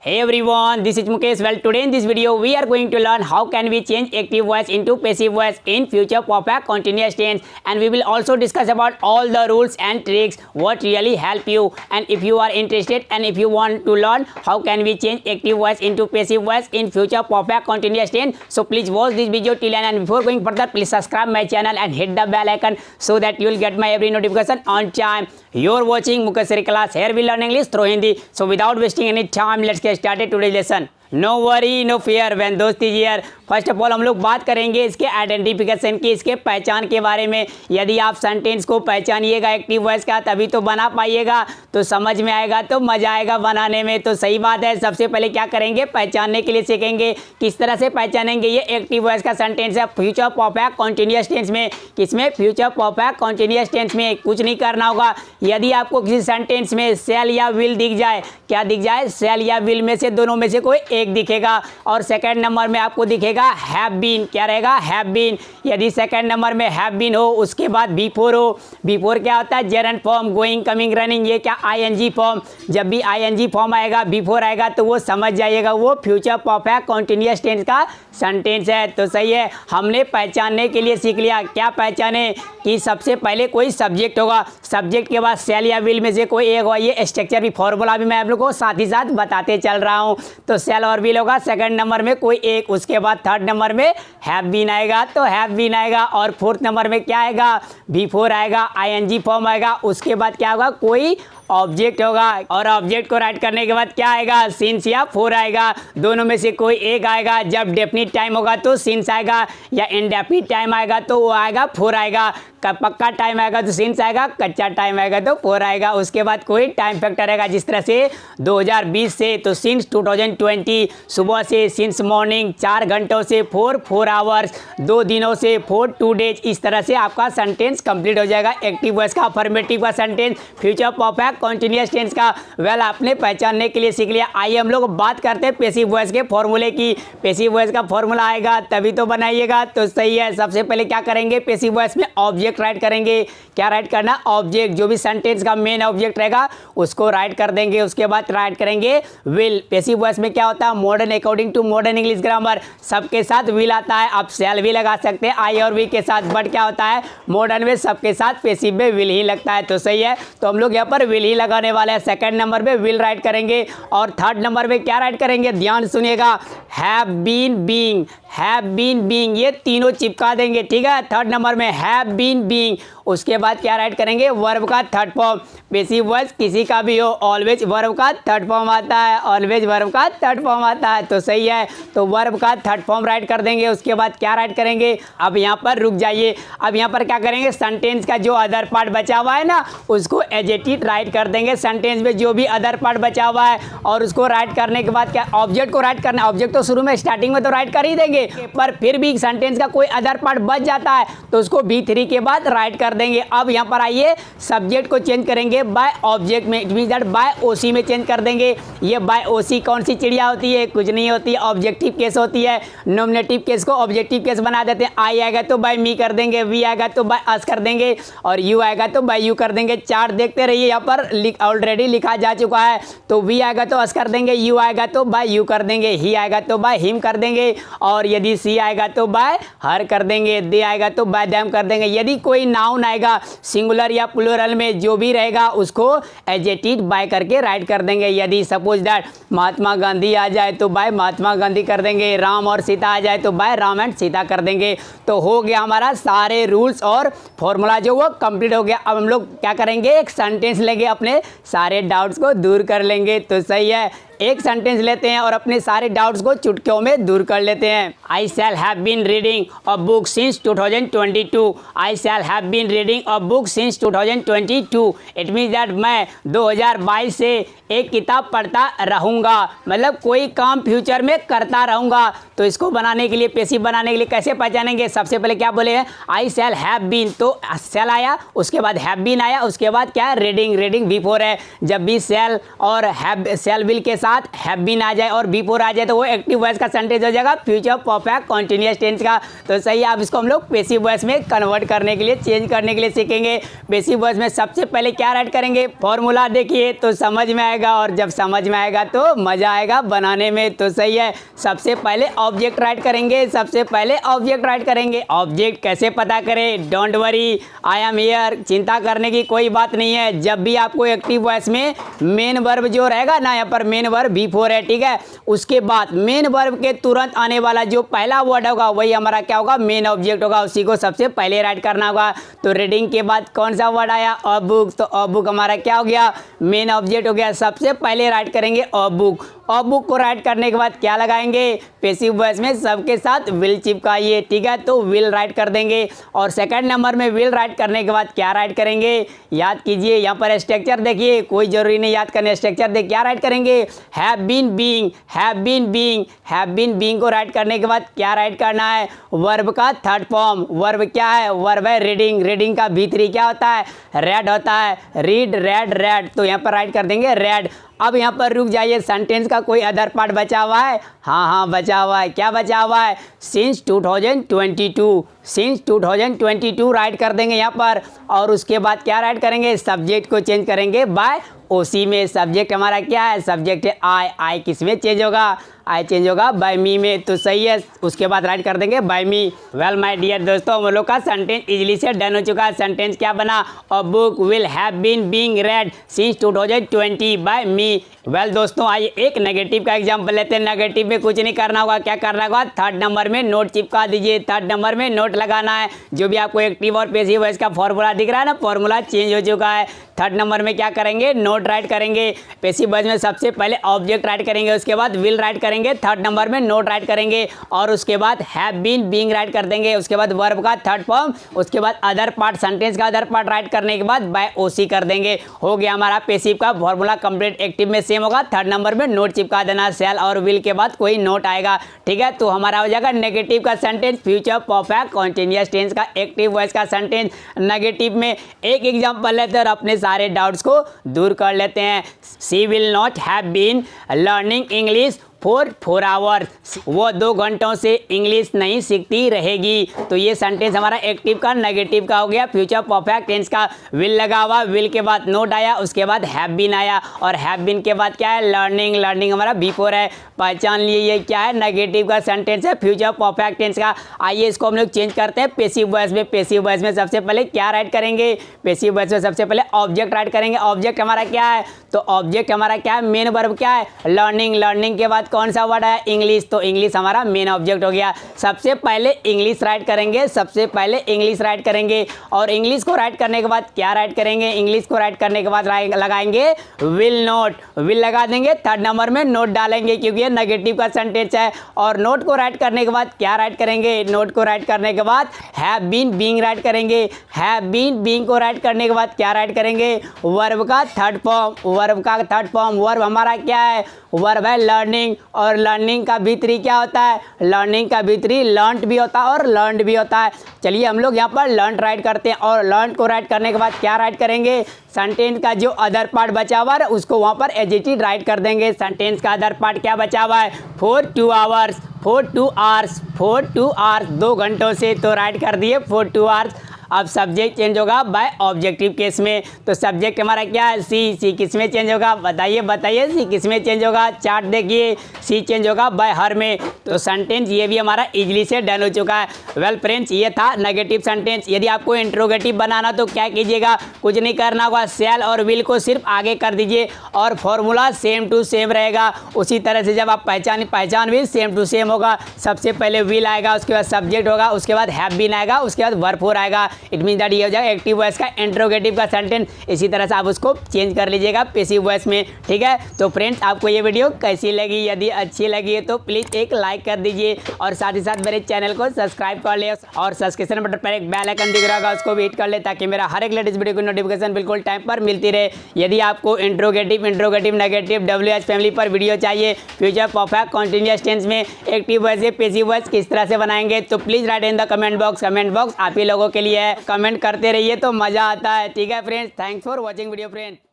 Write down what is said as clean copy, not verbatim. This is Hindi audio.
Hey everyone, this is Mukesh. Well, today in this video, we are going to learn how can we change active voice into passive voice in future perfect continuous tense, and we will also discuss about all the rules and tricks what really help you. And if you are interested and if you want to learn how can we change active voice into passive voice in future perfect continuous tense, so please watch this video till end. And before going further, please subscribe my channel and hit the bell icon so that you will get my every notification on time. You're watching Mukesh Sir class. Here we learn English through Hindi. So without wasting any time, let's get started today's lesson. No worry no fear when दोस्ती हियर। फर्स्ट ऑफ ऑल हम लोग बात करेंगे इसके आइडेंटिफिकेशन की, इसके पहचान के बारे में। यदि आप सेंटेंस को पहचानिएगा एक्टिव वॉइस का तभी तो बना पाइएगा, तो समझ में आएगा, तो मजा आएगा बनाने में। तो सही बात है, सबसे पहले क्या करेंगे, पहचानने के लिए सीखेंगे। किस तरह से पहचानेंगे, ये एक्टिव वॉइस का सेंटेंस है फ्यूचर परफेक्ट कॉन्टिन्यूअस टेंस में। किसमें? फ्यूचर परफेक्ट कॉन्टिन्यूअस टेंस में। कुछ नहीं करना होगा, यदि आपको किसी सेंटेंस में सेल या विल दिख जाए, क्या दिख जाए, सेल या विल में से दोनों में से कोई एक दिखेगा, और सेकंड नंबर में आपको दिखेगा हैव बीन। क्या रहेगा? Have been. यदि सेकंड नंबर में हैव बीन हो, उसके बाद बिफोर हो। बिफोर क्या होता है? Gerund form, going, coming, running. ये क्या? ING form. जब भी आईएनजी फॉर्म आएगा, बिफोर आएगा, तो वो समझ जाइएगा वो फ्यूचर परफेक्ट कॉन्टिन्यूअस टेंस का सेंटेंस है। तो सही है, हमने पहचानने के लिए सीख लिया। क्या पहचाने? कि सबसे पहले कोई सब्जेक्ट होगा, सब्जेक्ट के बाद सेल या विल में से कोई एक होगा। ये स्ट्रक्चर भी, फॉर्मूला भी मैं आप लोग को साथ ही साथ बताते चल रहा हूँ। तो सेल और विल होगा, सेकंड नंबर में कोई एक, उसके बाद थर्ड नंबर में हैव बीन आएगा, तो हैव बीन आएगा, और फोर्थ नंबर में क्या आएगा? बिफोर आएगा, आईएनजी फॉर्म आएगा, उसके बाद क्या होगा? कोई ऑब्जेक्ट होगा, और ऑब्जेक्ट को राइट करने के बाद क्या आएगा? सिंस या फोर आएगा। दोनों में से कोई एक आएगा। जब डेफिनिट टाइम होगा तो सिंस आएगा, या इनडेफिनिट टाइम आएगा तो वो आएगा फोर आएगा। पक्का टाइम आएगा तो सिंस आएगा, कच्चा टाइम आएगा तो फोर आएगा। उसके बाद कोई टाइम फैक्टर आएगा, जिस तरह से 2020 से तो सिंस 2020, सुबह से सिंस मॉर्निंग, 4 घंटों से 4 आवर्स, 2 दिनों से 2 डेज। इस तरह से आपका सेंटेंस कंप्लीट हो जाएगा एक्टिव वॉइस का, अफर्मेटिव का sentence, future perfect continuous tense का। वेल, आपने पहचानने के लिए सीख लिया। आइए हम लोग बात करते हैं पैसिव वॉइस के फॉर्मूले की। पैसिव वॉइस का फॉर्मूला आएगा तभी तो बनाइएगा। तो सही है, सबसे पहले क्या करेंगे, पैसिव वॉइस में ऑब्जेक्ट राइट करेंगे। क्या राइट करना? ऑब्जेक्ट। जो भी सेंटेंस का मेन ऑब्जेक्ट रहेगा उसको राइट कर देंगे। उसके बाद राइट करेंगे विल। पैसिव वॉइस में क्या होता है? Modern, according to modern English grammar, सबके साथ विल आता है। आप सेल भी लगा सकते हैं आई और वी के साथ, बट क्या होता है, मॉडर्न में सबके साथ पैसिव में विल ही लगता है। तो सही है, तो हम लोग यहाँ पर विल ही लगाने वाले हैं। सेकंड नंबर पे विल राइट करेंगे, और थर्ड नंबर पे क्या राइट करेंगे, ध्यान सुनिएगा, have been being. Have been being, ये तीनों चिपका देंगे, ठीक है। थर्ड नंबर में हैव बीन बीइंग। उसके बाद क्या राइट करेंगे, वर्ब का थर्ड फॉर्म। पैसिव वॉइस किसी का भी हो, ऑलवेज वर्ब का थर्ड फॉर्म आता है, ऑलवेज वर्ब का थर्ड फॉर्म आता है। तो सही है, तो वर्ब का थर्ड फॉर्म राइट कर देंगे। उसके बाद क्या राइट करेंगे, अब यहाँ पर रुक जाइए, अब यहाँ पर क्या करेंगे, सेंटेंस का जो अदर पार्ट बचा हुआ है ना, उसको एडजेक्टिव राइट कर देंगे। सेंटेंस में जो भी अदर पार्ट बचा हुआ है, और उसको राइट करने के बाद क्या, ऑब्जेक्ट को राइट करना। ऑब्जेक्ट तो शुरू में स्टार्टिंग में तो राइट कर ही देंगे, पर फिर भी सेंटेंस का कोई अदर पार्ट बच जाता है तो उसको B3 के बाद राइट कर देंगे। अब यहाँ पर आइए, सब्जेक्ट को चेंज करेंगे बाय ऑब्जेक्ट में, इट मींस दैट बाय ओसी में चेंज कर देंगे। ये बाय ओसी कौन सी चिड़िया होती है? कुछ नहीं होती है, ऑब्जेक्टिव केस होती है। नॉमिनेटिव केस को ऑब्जेक्टिव केस बना देते हैं। आई आएगा तो बाय मी कर देंगे, वी आएगा तो बाय अस कर देंगे, और यू आएगा तो बाय यू कर देंगे। चार्ट देखते रहिए, यहाँ पर ऑलरेडी लिखा जा चुका है। तो वी आएगा तो अस कर देंगे, यू आएगा तो बाय यू कर देंगे, ही आएगा तो बाय हिम कर देंगे, और यदि सी आएगा तो बाय हर कर देंगे, दे आएगा तो बाय देम कर देंगे। यदि कोई नाउन आएगा सिंगुलर या प्लूरल में, जो भी रहेगा उसको एडजेक्टिव बाय करके राइट कर देंगे। यदि सपोज दैट महात्मा गांधी आ जाए तो बाय महात्मा गांधी कर देंगे, राम और सीता आ जाए तो बाय राम एंड सीता कर देंगे। तो हो गया हमारा सारे रूल्स और फॉर्मूला जो वो कंप्लीट हो गया। अब हम लोग क्या करेंगे, एक सेंटेंस लेंगे, अपने सारे डाउट्स को दूर कर लेंगे। तो सही है, एक सेंटेंस लेते हैं और अपने सारे डाउट्स को चुटकियों में दूर कर लेते हैं। I shall have been reading a book since 2022। I shall have been reading a book since 2022। It means that मैं 2022 से एक किताब पढ़ता रहूँगा, मतलब कोई काम फ्यूचर में करता रहूँगा। तो इसको बनाने के लिए, पैसिव बनाने के लिए कैसे पहचानेंगे, सबसे पहले क्या बोले हैं, आई शैल हैव बीन, तो शैल आया, उसके बाद हैव बीन आया, उसके बाद क्या है, रीडिंग। रीडिंग बिफोर है। जब भी शैल और हैव, शैल विल के साथ हैव बीन आ जाए और बिफोर आ जाए तो वो एक्टिव वॉइस का सेंटेंस हो जाएगा फ्यूचर परफेक्ट कंटीन्यूअस टेंस का। तो सही है, अब इसको हम लोग पैसिव वॉइस में कन्वर्ट करने के लिए, चेंज करने के लिए सीखेंगे। पैसिव वॉइस में सबसे पहले क्या राइट करेंगे, फॉर्मूला देखिए तो समझ में आएगा, और जब समझ में आएगा तो मजा आएगा बनाने में। तो सही है, सबसे पहले ऑब्जेक्ट राइट करेंगे, सबसे पहले ऑब्जेक्ट राइट करेंगे। ऑब्जेक्ट कैसे पता करें, don't worry I am here, चिंता करने की कोई बात नहीं है। जब भी आपको एक्टिव वॉइस में मेन वर्ब जो रहेगा ना, यहाँ पर मेन वर्ब बिफोर है, ठीक है, उसके बाद मेन वर्ब के तुरंत आने वाला जो पहला वर्ड होगा वही हमारा क्या होगा, मेन ऑब्जेक्ट होगा, उसी को सबसे पहले राइट करना होगा। तो रीडिंग के बाद कौन सा वर्ड आया, अ बुक, तो अ बुक हमारा क्या हो गया, मेन ऑब्जेक्ट हो गया। सबसे पहले राइट करेंगे अ बुक। अ बुक को राइट करने के बाद क्या लगाएंगे, पैसिव वॉइस में सबके साथ विल चिपकाइए, ठीक है, तो विल राइट कर देंगे। और सेकंड नंबर में विल राइट करने के बाद क्या राइट करेंगे, याद कीजिए, यहाँ पर स्ट्रक्चर देखिए, कोई जरूरी नहीं याद करने, स्ट्रक्चर देख क्या राइट करेंगे, have been being, have been being, have been being को राइट करने के बाद क्या राइट करना है, वर्ब का थर्ड फॉर्म। वर्ब क्या है, वर्ब है रीडिंग, रीडिंग का भीतरी क्या होता है, रेड होता है, रीड रेड रेड, तो यहाँ पर राइट कर देंगे रेड। अब यहाँ पर रुक जाइए, सेंटेंस का कोई अदर पार्ट बचा हुआ है, हाँ बचा हुआ है, क्या बचा हुआ है, सिंस 2022, सिंस 2022 राइट कर देंगे यहाँ पर। और उसके बाद क्या राइट करेंगे, सब्जेक्ट को चेंज करेंगे बाय ओसी में। सब्जेक्ट हमारा क्या है, सब्जेक्ट है आई, आई किस में चेंज होगा, आई चेंज होगा बाय मी में, तो सही है। उसके बाद राइट कर देंगे by me. Well my dear दोस्तों, हम लोग का सेंटेंस इजीली से डन हो चुका है। सेंटेंस क्या बना, a book will have been being read since 2020 by me. Well दोस्तों, आइए एक नेगेटिव का एग्जांपल लेते हैं। नेगेटिव में कुछ नहीं करना होगा, क्या करना होगा, थर्ड नंबर में नोट चिपका दीजिए, थर्ड नंबर में नोट लगाना है। जो भी आपको एक्टिव और पैसिव वॉइस का फॉर्मूला दिख रहा है ना, फॉर्मूला चेंज हो चुका है। थर्ड नंबर में क्या करेंगे, नोट राइट करेंगे। पैसिव वॉइस में सबसे पहले ऑब्जेक्ट राइट करेंगे, उसके बाद विल राइट करेंगे, थर्ड नंबर में नोट राइट करेंगे, और उसके बाद हैव बीन बीइंग राइट कर देंगे। उसके बाद वर्ब का थर्ड फॉर्म, उसके बाद अदर पार्ट, सेंटेंस का अदर पार्ट राइट करने के बाद बाय ओसी कर देंगे। हो गया हमारा पैसिव का फॉर्मूला कंप्लीट। एक्टिव में सेम होगा, थर्ड नंबर में नोट चिपका देना, सेल और विल के बाद कोई नोट आएगा, ठीक है। तो हमारा हो जाएगा नेगेटिव का sentence future perfect continuous tense का एक्टिव वॉइस का सेंटेंस। नेगेटिव में एक एग्जांपल लेते हैं और अपने सारे डाउट्स को दूर कर लेते हैं। She will not have been learning English for 4 hours, वो 2 घंटों से इंग्लिश नहीं सीखती रहेगी। तो ये सेंटेंस हमारा एक्टिव का नेगेटिव का हो गया फ्यूचर परफेक्ट टेंस का। विल लगा हुआ, विल के बाद नोट आया, उसके बाद हैव बीन आया, और हैव बीन के बाद क्या है, लर्निंग, लर्निंग हमारा बिफोर है। पहचान लिए ये क्या है, नेगेटिव का सेंटेंस है फ्यूचर परफेक्ट टेंस का। आइए इसको हम लोग चेंज करते हैं पैसिव वॉइस में। पैसिव वॉइस में सबसे पहले क्या राइट करेंगे, पैसिव वॉइस में सबसे पहले ऑब्जेक्ट राइट करेंगे। ऑब्जेक्ट हमारा क्या है, तो ऑब्जेक्ट हमारा क्या है, मेन वर्ब क्या है, लर्निंग, लर्निंग के बाद कौन सा वर्ड है, इंग्लिश, तो इंग्लिश हमारा मेन ऑब्जेक्ट हो गया। सबसे पहले इंग्लिश राइट करेंगे, सबसे पहले इंग्लिश राइट करेंगे, और इंग्लिश को राइट करने के बाद क्या राइट करेंगे, इंग्लिश को राइट करने के बाद लगाएंगे विल नोट, विल लगा देंगे, थर्ड नंबर में नोट डालेंगे क्योंकि ये नेगेटिव का सेंटेंस है। और नोट को राइट करने के बाद क्या राइट करेंगे, नोट को राइट करने के बाद हैव बीन बीइंग राइट करेंगे। हैव बीन बीइंग को राइट करने के बाद क्या राइट करेंगे, वर्ब का थर्ड फॉर्म, वर्ब का थर्ड फॉर्म। वर्ब हमारा क्या है, वर्ब है लर्निंग, और लर्निंग का भीतरी क्या होता है, लर्निंग का भीतरी लर्नड भी होता है और लर्नड भी होता है। चलिए हम लोग यहाँ पर लर्न राइट करते हैं, और लर्न को राइट करने के बाद क्या राइट करेंगे, सेंटेंस का जो अदर पार्ट बचा हुआ है उसको वहाँ पर एज इट इज राइट कर देंगे। सेंटेंस का अदर पार्ट क्या बचा हुआ है, for 2 hours, for 2 hours, for 2 hours, 2 घंटों से, तो राइट कर दिए फॉर 2 आवर्स। अब सब्जेक्ट चेंज होगा बाय ऑब्जेक्टिव केस में। तो सब्जेक्ट हमारा क्या है, सी, सी किस में चेंज होगा, बताइए बताइए, सी किस में चेंज होगा, चार्ट देखिए, सी चेंज होगा बाय हर में। तो सेंटेंस ये भी हमारा इजीली से डन हो चुका है। वेल फ्रेंड्स, ये था नेगेटिव सेंटेंस। यदि आपको इंट्रोगेटिव बनाना तो क्या कीजिएगा, कुछ नहीं करना होगा, सेल और विल को सिर्फ आगे कर दीजिए और फॉर्मूला सेम टू सेम रहेगा। उसी तरह से जब आप पहचान भी सेम टू सेम होगा। सबसे पहले विल आएगा, उसके बाद सब्जेक्ट होगा, उसके बाद हैव बीन आएगा, उसके बाद वर्ब फोर आएगा। इट मीन दैट ये हो जाएगा एक्टिव वॉइस का इंट्रोगेटिव का सेंटेंस। इसी तरह से आप उसको चेंज कर लीजिएगा पैसिव वॉइस में, ठीक है। तो फ्रेंड्स, आपको ये वीडियो कैसी लगी, यदि अच्छी लगी है तो प्लीज़ एक लाइक कर दीजिए और साथ ही साथ मेरे चैनल को सब्सक्राइब कर ले और सब्सक्रिप्शन बटन पर एक बेल आइकन दिख रहा होगा, उसको भी हिट कर ले ताकि मेरा हर एक लेटेस्ट वीडियो की नोटिफिकेशन बिल्कुल टाइम पर मिलती रहे। यदि आपको इंट्रोगेटिव, नेगेटिव, WH फैमिली पर वीडियो चाहिए, फ्यूचर परफेक्ट कंटीन्यूअस टेंस में एक्टिव वॉइस से पैसिव वॉइस किस तरह से बनाएंगे, तो please write in the comment box. Comment box आप ही लोगों के लिए है, कमेंट करते रहिए तो मज़ा आता है, ठीक है friends. Thanks for watching video friends.